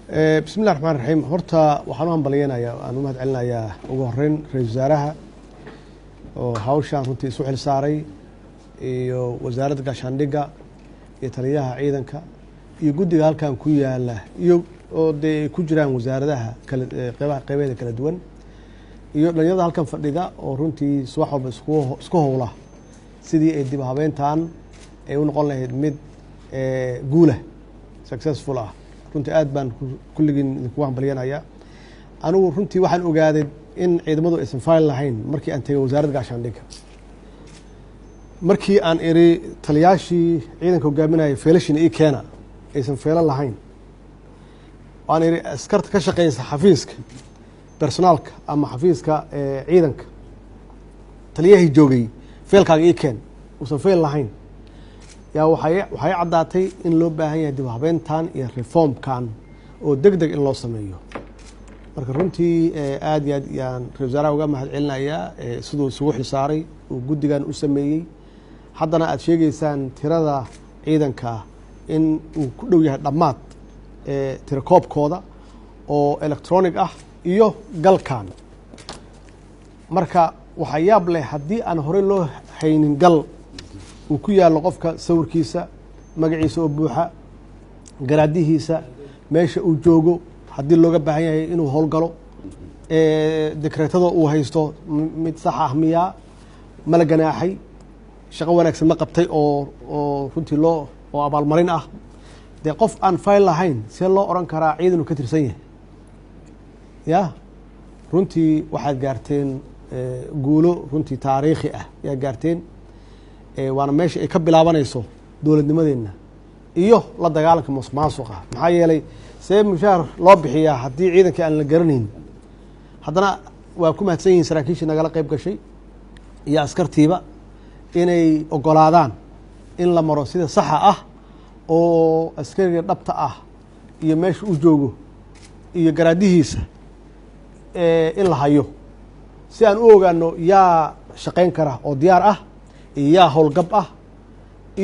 بسم الله الرحمن الرحيم horta waxaan u hambalyeynaya aan u mahad celinayaa ugu horeyn ra'iisul wasaaraha oo hawshan runtii isu xil saaray iyo wasaaradda gaashaandhigga iyo taliyaha ciidanka iyo guddiga halkan ku yaala iyo oo ay ku jiraan wasaaradaha kala qeybaha kala duwan iyo dhalinyarada halkan fadhida oo runtii subax walba isku howla sidii ay dib habeyntaan ay u noqon lahayd mid guul ah successful ah runtii aad baan kulligiin idinku hambalyeynaya anigu runtii waxaan ogaaday in ciidamadu aysan fayl lahayn markii aan tegay wasaaradda gaashaandhigga markii aan iri taliyaashii ciidanka hogaaminaya feelashina ii keena aysan feelo lahayn waan iri askarta ka shaqeysa xafiiska personaalka ama xafiiska ciidanka taliyahii joogay feelkaaga ii keen uusan feyl lahayn yaa waxay caddaatay in loo baahan yahay dib habeyntan iyo reformkan oo degdeg in loo sameeyo marka runtii aad iyo aad yaan ra'iisul wasaaraha uga mahad celinayaa siduu isugu xil saaray uu guddigan u sameeyey haddana aad sheegaysaan tirada ciidanka in uu ku dhow yahay dhammaad tirakoobkooda oo electronic ah iyo galkan marka waxaa yaab leh haddii aan horey loo haynin gal uu ku yaallo qofka sawirkiisa magaciisa oo buuxa garaadihiisa meesha uu joogo haddii looga baahan yahay inuu howlgalo dekreetada uu haysto mid sax ah miyaa mala ganaaxay shaqo wanaagsan ma qabtay oo runtii oo abaalmarin ah dee qof aan fayl lahayn see loo odhan karaa ciidan uu ka tirsan yahay ya runtii waxaad gaarteen guulo runtii taariikhi ah yaa gaarteen waana meesha ay ka bilaabanayso dowladnimadeenna iyo la dagaalanka musuqmaasuqa maxaa yeelay see mushaar loo bixiyaa haddii ciidankii aan la garanayn haddana waa ku mahadsan yihiin saraakiishii nagala qayb gashay iyo askartiiba inay ogolaadaan in la maro sida saxa ah oo askariga dhabta ah iyo meesha uu joogo iyo garaadihiisa in la hayo si aan u ogaano yaa shaqayn kara oo diyaar ah iyo yaa howlgab ah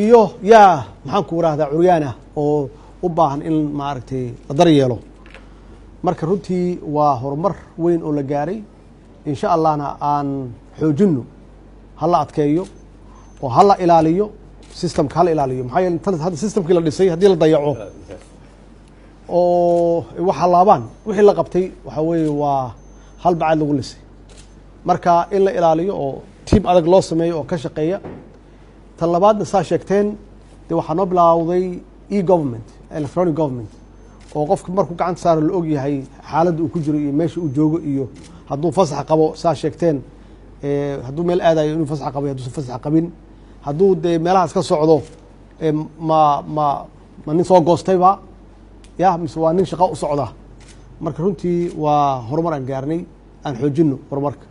iyo yaa maxaan ku rahdaa curyaan ah oo u baahan in maaragtay la daryeelo marka runtii waa horumar weyn oo la gaaray insha allahna aan xoojinno hala adkeeyo oo hala ilaaliyo systemka hala ilaaliyo maxaa yeele hadda systemkii la dhisay haddii la dayaco oo waxa laabaan wixii la qabtay waxaa weeye waa hal bacaad lagu lisay marka in la ilaaliyo oo tiim adag loo sameeyo oo ka shaqeeya tan labaadna saa sheegteen dee waxaa noo bilaawday e-government electronic government oo qofka markuu gacanta saaro la og yahay xaaladda uu ku jiro iyo meesha uu joogo iyo hadduu fasax qabo saa sheegteen hadduu meel aadayo inuu fasax qabo hadduusan fasax qabin hadduu dee meelahaas ka socdo ma nin soo goostayba ya mise waa nin shaqo u socda marka runtii waa horumar aan gaarnay aan xoojinno horumarka